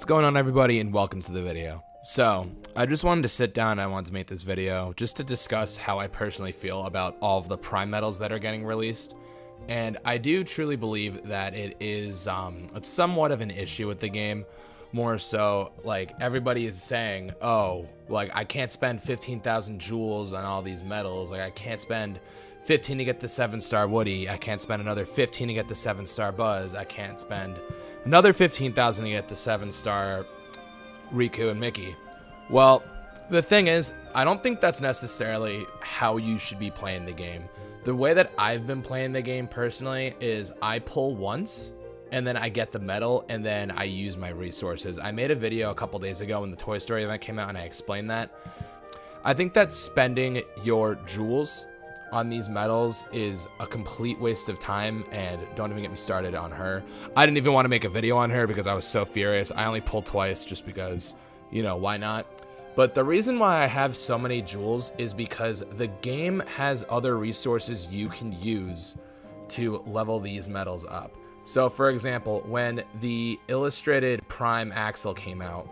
going on, everybody, and welcome to the video. So I just wanted to sit down and I wanted to make this video just to discuss how I personally feel about all of the prime medals that are getting released. And I do truly believe that it is it's somewhat of an issue with the game. More so, like, everybody is saying, oh, like, I can't spend 15,000 jewels on all these medals. Like, I can't spend 15 to get the 7-star Woody. I can't spend another 15 to get the 7-star Buzz. I can't spend another 15,000 to get the 7-star Riku and Mickey. Well, the thing is, I don't think that's necessarily how you should be playing the game. The way that I've been playing the game personally is I pull once, and then I get the medal, and then I use my resources. I made a video a couple days ago when the Toy Story event came out, and I explained that. I think that spending your jewels on these medals is a complete waste of time, and don't even get me started on her. I didn't even want to make a video on her because I was so furious. I only pulled twice just because, you know, why not? But the reason why I have so many jewels is because the game has other resources you can use to level these medals up. So, for example, when the Illustrated Prime Axle came out,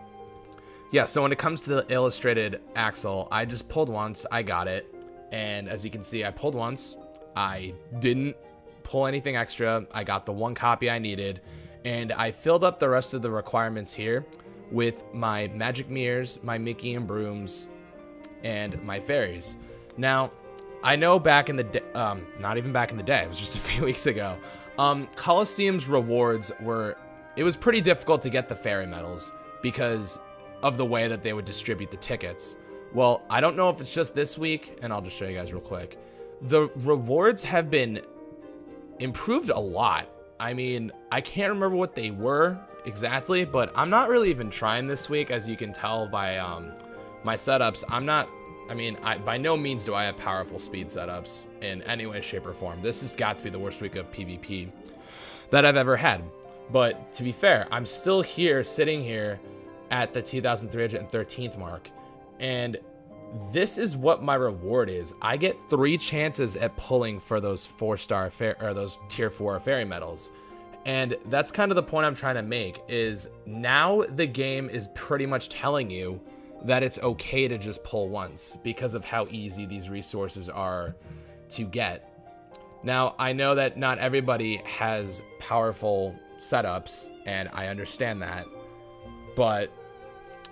so when it comes to the Illustrated Axle, I just pulled once, I got it, and as you can see, I pulled once, I didn't pull anything extra, I got the one copy I needed, and I filled up the rest of the requirements here with my magic mirrors, my Mickey and Brooms, and my fairies. Now, I know back in the day, not even back in the day, it was just a few weeks ago, Coliseum's rewards it was pretty difficult to get the fairy medals because of the way that they would distribute the tickets. Well, I don't know if it's just this week, and I'll just show you guys real quick. The rewards have been improved a lot. I mean, I can't remember what they were exactly, but I'm not really even trying this week, as you can tell by my setups. By no means do I have powerful speed setups in any way, shape, or form. This has got to be the worst week of PvP that I've ever had. But to be fair, I'm still here, sitting here at the 2,313th mark. And this is what my reward is. I get 3 chances at pulling for those 4-star or those tier 4 fairy medals. And that's kind of the point I'm trying to make, is now the game is pretty much telling you that it's okay to just pull once because of how easy these resources are to get. Now, I know that not everybody has powerful setups, and I understand that,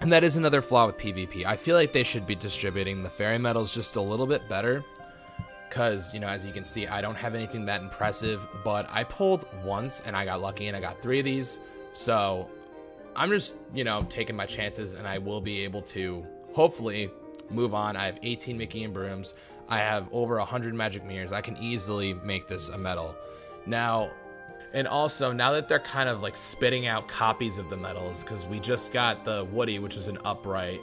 and that is another flaw with PvP. I feel like they should be distributing the fairy medals just a little bit better because, you know, as you can see, I don't have anything that impressive, but I pulled once and I got lucky and I got 3 of these. So I'm just, you know, taking my chances, and I will be able to hopefully move on. I have 18 Mickey and Brooms. I have over 100 magic mirrors. I can easily make this a medal. Now, and also, now that they're kind of like spitting out copies of the medals, because we just got the Woody, which is an upright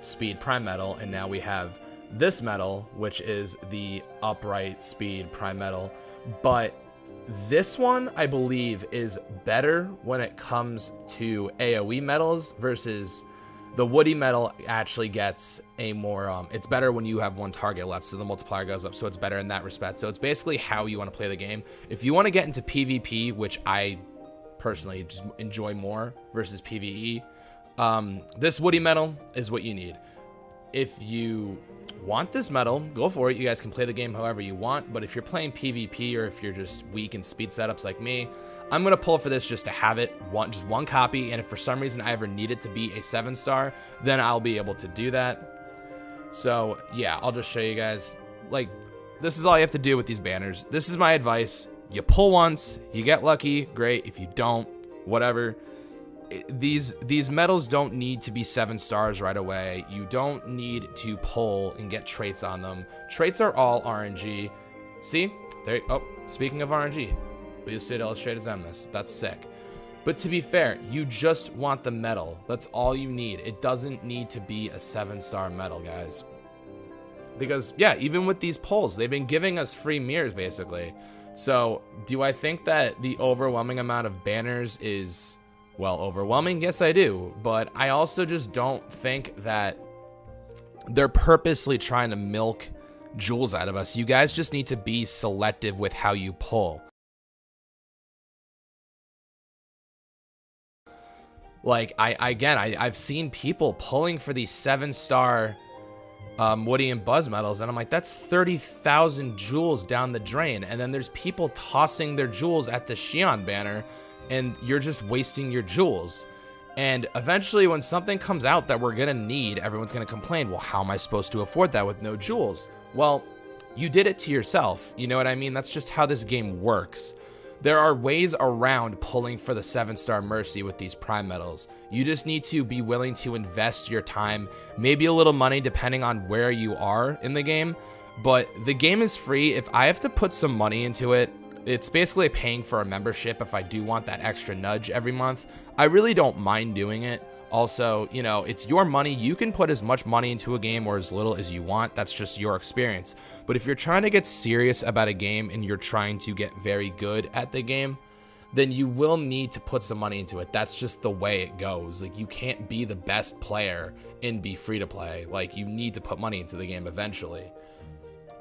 speed prime medal, and now we have this medal, which is the upright speed prime medal. But this one, I believe, is better when it comes to AoE medals versus the Woody medal actually gets a more, it's better when you have one target left, so the multiplier goes up, so it's better in that respect. So it's basically how you want to play the game. If you want to get into PvP, which I personally just enjoy more versus PvE, this Woody medal is what you need. If you want this medal, go for it. You guys can play the game however you want, but if you're playing PvP or if you're just weak in speed setups like me, I'm going to pull for this just to have it, just one copy, and if for some reason I ever need it to be a 7-star, then I'll be able to do that. So yeah, I'll just show you guys. Like, this is all you have to do with these banners. This is my advice. You pull once, you get lucky, great. If you don't, whatever. These medals don't need to be 7 stars right away. You don't need to pull and get traits on them. Traits are all RNG. See? There. Oh, speaking of RNG, boosted illustrated Zemnis. That's sick. But to be fair, you just want the medal. That's all you need. It doesn't need to be a 7-star medal, guys. Because, yeah, even with these pulls, they've been giving us free mirrors, basically. So, do I think that the overwhelming amount of banners is, well, overwhelming? Yes, I do. But I also just don't think that they're purposely trying to milk jewels out of us. You guys just need to be selective with how you pull. Like, I've seen people pulling for these 7-star Woody and Buzz medals, and I'm like, that's 30,000 jewels down the drain. And then there's people tossing their jewels at the Xion banner, and you're just wasting your jewels. And eventually, when something comes out that we're gonna need, everyone's gonna complain, well, how am I supposed to afford that with no jewels? Well, you did it to yourself. You know what I mean? That's just how this game works. There are ways around pulling for the 7-star Mercy with these prime medals. You just need to be willing to invest your time, maybe a little money depending on where you are in the game. But the game is free. If I have to put some money into it, it's basically paying for a membership if I do want that extra nudge every month. I really don't mind doing it. Also, you know, it's your money. You can put as much money into a game or as little as you want. That's just your experience. But if you're trying to get serious about a game and you're trying to get very good at the game, then you will need to put some money into it. That's just the way it goes. Like, you can't be the best player and be free to play. Like, you need to put money into the game eventually.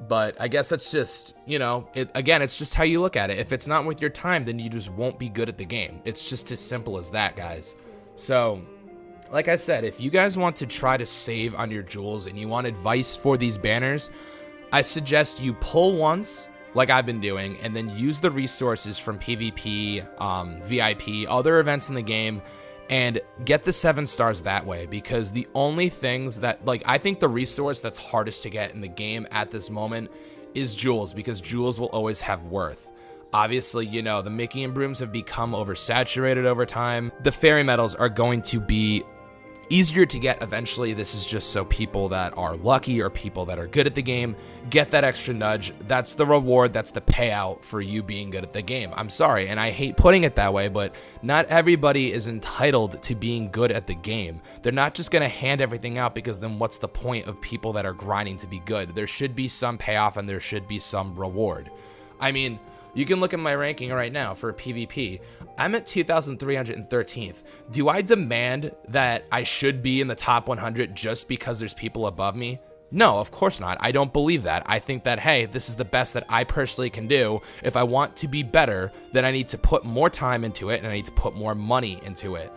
But I guess that's just, you know, it's just how you look at it. If it's not worth your time, then you just won't be good at the game. It's just as simple as that, guys. So, like I said, if you guys want to try to save on your jewels and you want advice for these banners, I suggest you pull once, like I've been doing, and then use the resources from PvP, VIP, other events in the game, and get the 7 stars that way. Because the only things that, like, I think the resource that's hardest to get in the game at this moment is jewels, because jewels will always have worth. Obviously, you know, the Mickey and Brooms have become oversaturated over time. The fairy medals are going to be easier to get eventually. This is just so people that are lucky or people that are good at the game get that extra nudge. That's the reward. That's the payout for you being good at the game. I'm sorry, and I hate putting it that way, but not everybody is entitled to being good at the game. They're not just going to hand everything out, because then what's the point of people that are grinding to be good? There should be some payoff and there should be some reward. I mean, you can look at my ranking right now for PvP. I'm at 2,313th. Do I demand that I should be in the top 100 just because there's people above me? No, of course not. I don't believe that. I think that, hey, this is the best that I personally can do. If I want to be better, then I need to put more time into it and I need to put more money into it.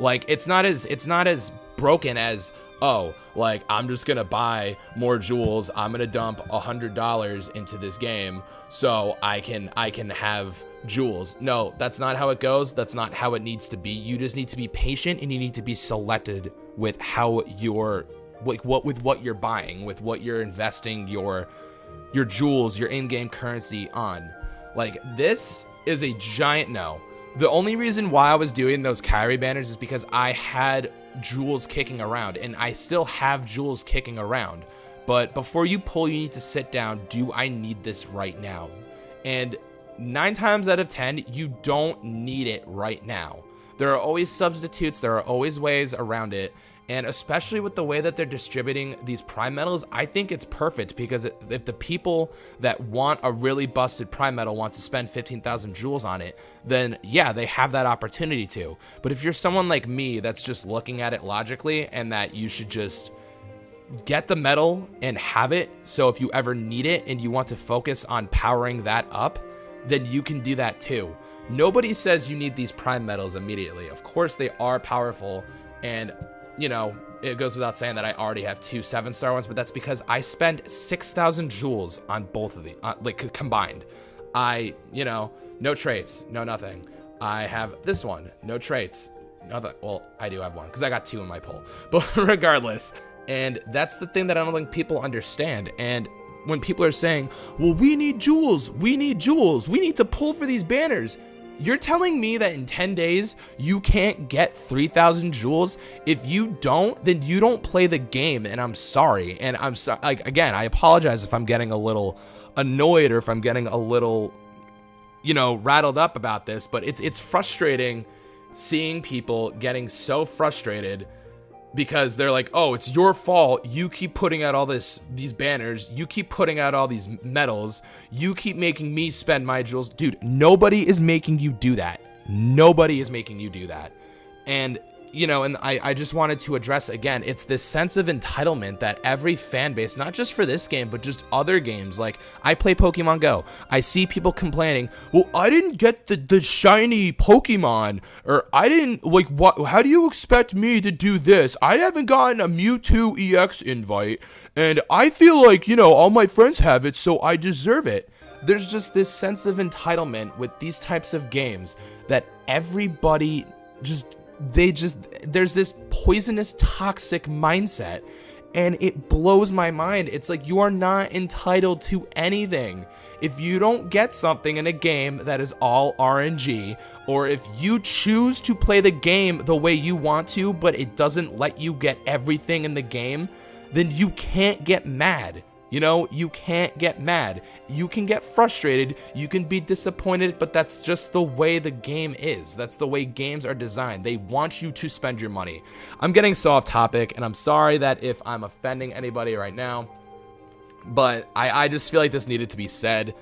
Like, it's not as broken as, oh, like, I'm just gonna buy more jewels, I'm gonna dump $100 into this game so I can have jewels. No, that's not how it goes. That's not how it needs to be. You just need to be patient, and you need to be selected with how you're, like, with what you're buying, with what you're investing your jewels, your in-game currency on. Like, this is a giant no. The only reason why I was doing those Kyrie banners is because I had jewels kicking around, and I still have jewels kicking around. But before you pull, you need to sit down. Do I need this right now? And 9 times out of 10, you don't need it right now. There are always substitutes. There are always ways around it. And especially with the way that they're distributing these prime medals, I think it's perfect, because if the people that want a really busted prime medal want to spend 15,000 jewels on it, then yeah, they have that opportunity to. But if you're someone like me that's just looking at it logically, and that you should just get the medal and have it, so if you ever need it and you want to focus on powering that up, then you can do that too. Nobody says you need these prime medals immediately. Of course they are powerful, and you know, it goes without saying that I already have 2 7-star ones, but that's because I spend 6,000 jewels on both of the, like, combined. You know, no traits, no nothing. I have this one, no traits, nothing. Well, I do have one, because I got 2 in my pull, but regardless. And that's the thing that I don't think people understand. And when people are saying, well, we need jewels, we need to pull for these banners, you're telling me that in 10 days, you can't get 3,000 jewels? If you don't, then you don't play the game, and I'm sorry. And I'm sorry, like, again, I apologize if I'm getting a little annoyed or if I'm getting a little, you know, rattled up about this, but it's frustrating seeing people getting so frustrated because they're like, oh, it's your fault. You keep putting out all these banners. You keep putting out all these medals. You keep making me spend my jewels. Dude, nobody is making you do that. Nobody is making you do that. And you know, and I just wanted to address again, it's this sense of entitlement that every fan base, not just for this game, but just other games. Like, I play Pokemon Go. I see people complaining, well, I didn't get the shiny Pokemon, or I didn't, like, what, how do you expect me to do this? I haven't gotten a Mewtwo EX invite, and I feel like, you know, all my friends have it, so I deserve it. There's just this sense of entitlement with these types of games that everybody there's this poisonous, toxic mindset, and it blows my mind. It's like, you are not entitled to anything. If you don't get something in a game that is all RNG, or if you choose to play the game the way you want to, but it doesn't let you get everything in the game, then you can't get mad. You know, you can't get mad. You can get frustrated, you can be disappointed, but that's just the way the game is. That's the way games are designed. They want you to spend your money. I'm getting so off topic, and I'm sorry that if I'm offending anybody right now, but I just feel like this needed to be said.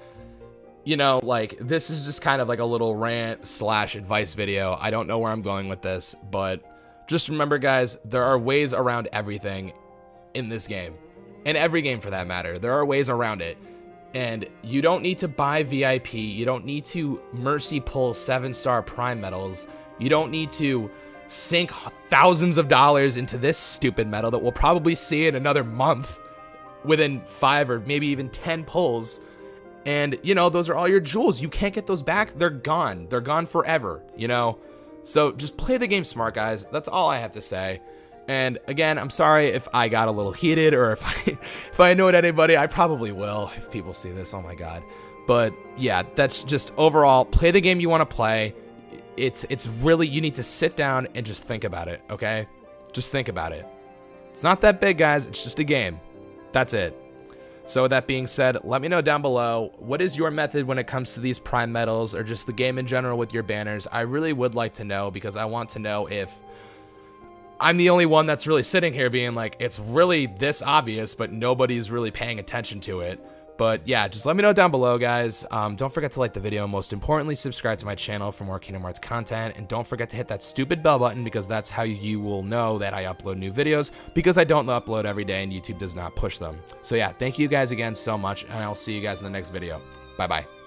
You know, like, this is just kind of like a little rant / advice video. I don't know where I'm going with this, but just remember, guys, there are ways around everything in this game. In every game, for that matter, there are ways around it. And you don't need to buy VIP. You don't need to mercy pull 7-star prime medals. You don't need to sink thousands of dollars into this stupid medal that we'll probably see in another month within 5 or maybe even 10 pulls. And, you know, those are all your jewels. You can't get those back. They're gone. They're gone forever, you know? So just play the game smart, guys. That's all I have to say. And again, I'm sorry if I got a little heated, or if I annoyed anybody. I probably will if people see this. Oh my god. But yeah, that's just overall, play the game you want to play. It's really, you need to sit down and just think about it, okay? Just think about it. It's not that big, guys. It's just a game. That's it. So with that being said, let me know down below, what is your method when it comes to these prime medals, or just the game in general with your banners? I really would like to know, because I want to know if I'm the only one that's really sitting here being like, it's really this obvious, but nobody's really paying attention to it. But yeah, just let me know down below, guys. Don't forget to like the video. Most importantly, subscribe to my channel for more Kingdom Hearts content. And don't forget to hit that stupid bell button, because that's how you will know that I upload new videos, because I don't upload every day and YouTube does not push them. So yeah, thank you guys again so much, and I'll see you guys in the next video. Bye-bye.